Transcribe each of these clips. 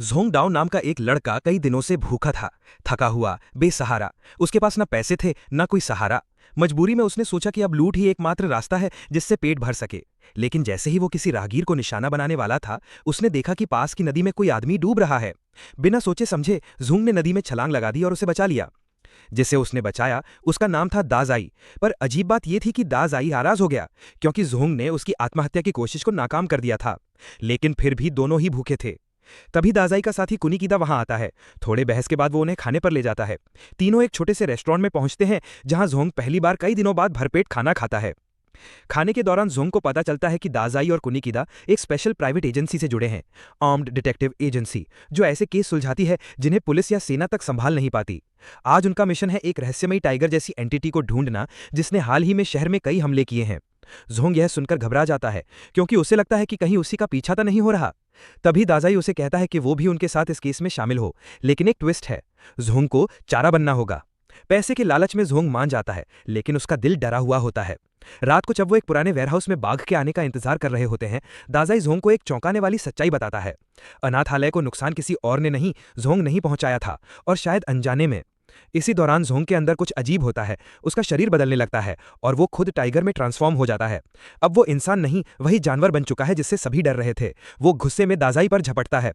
जोंगडाओ नाम का एक लड़का कई दिनों से भूखा था, थका हुआ, बेसहारा। उसके पास ना पैसे थे, ना कोई सहारा। मजबूरी में उसने सोचा कि अब लूट ही एकमात्र रास्ता है जिससे पेट भर सके। लेकिन जैसे ही वो किसी राहगीर को निशाना बनाने वाला था, उसने देखा कि पास की नदी में कोई आदमी डूब रहा है। बिना सोचे समझे जोंग ने नदी में छलांग लगा दी और उसे बचा लिया। जिसे उसने बचाया उसका नाम था दाजाई। पर अजीब बात यह थी कि दाजाई नाराज हो गया, क्योंकि जोंग ने उसकी आत्महत्या की कोशिश को नाकाम कर दिया था। लेकिन फिर भी दोनों ही भूखे थे। तभी दाजाई का साथी कुनिकीदा वहां आता है। थोड़े बहस के बाद वो उन्हें खाने पर ले जाता है। तीनों एक छोटे से रेस्टोरेंट में पहुंचते हैं, जहां जोंग पहली बार कई दिनों बाद भरपेट खाना खाता है। खाने के दौरान जोंग को पता चलता है कि दाजाई और कुनिकीदा एक स्पेशल प्राइवेट एजेंसी से जुड़े हैं, आर्म्ड डिटेक्टिव एजेंसी, जो ऐसे केस सुलझाती है जिन्हें पुलिस या सेना तक संभाल नहीं पाती। आज उनका मिशन है एक रहस्यमयी टाइगर जैसी एंटिटी को ढूंढना, जिसने हाल ही में शहर में कई हमले किए हैं। जोंग यह सुनकर घबरा जाता है, क्योंकि उसे लगता है कि कहीं उसी का पीछा तो नहीं हो रहा। तभी दाजाई उसे कहता है कि वो भी उनके साथ इस केस में शामिल हो। लेकिन एक ट्विस्ट है, जोंग को चारा बनना होगा। पैसे के लालच में जोंग मान जाता है, लेकिन उसका दिल डरा हुआ होता है। रात को जब वो एक पुराने वेयरहाउस में बाघ के आने का इंतजार कर रहे होते हैं, दाजाई जोंग को एक चौंकाने वाली सच्चाई बताता है। अनाथालय को नुकसान किसी और ने नहीं, जोंग नहीं पहुंचाया था, और शायद अनजाने में। इसी दौरान जोंग के अंदर कुछ अजीब होता है। उसका शरीर बदलने लगता है और वो खुद टाइगर में ट्रांसफॉर्म हो जाता है। अब वो इंसान नहीं, वही जानवर बन चुका है जिससे सभी डर रहे थे। वो गुस्से में दाजाई पर झपटता है,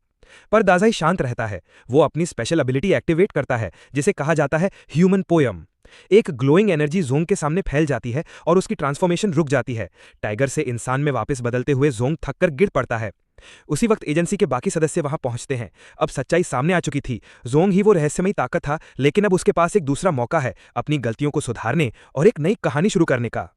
पर दाजाई शांत रहता है। वो अपनी स्पेशल एबिलिटी एक्टिवेट करता है, जिसे कहा जाता है ह्यूमन पोयम। एक ग्लोइंग एनर्जी जोंग के सामने फैल जाती है और उसकी ट्रांसफॉर्मेशन रुक जाती है। टाइगर से इंसान में वापस बदलते हुए जोंग थककर गिर पड़ता है। उसी वक्त एजेंसी के बाकी सदस्य वहां पहुंचते हैं। अब सच्चाई सामने आ चुकी थी। जोंग ही वो रहस्यमयी ताकत था, लेकिन अब उसके पास एक दूसरा मौका है अपनी गलतियों को सुधारने और एक नई कहानी शुरू करने का।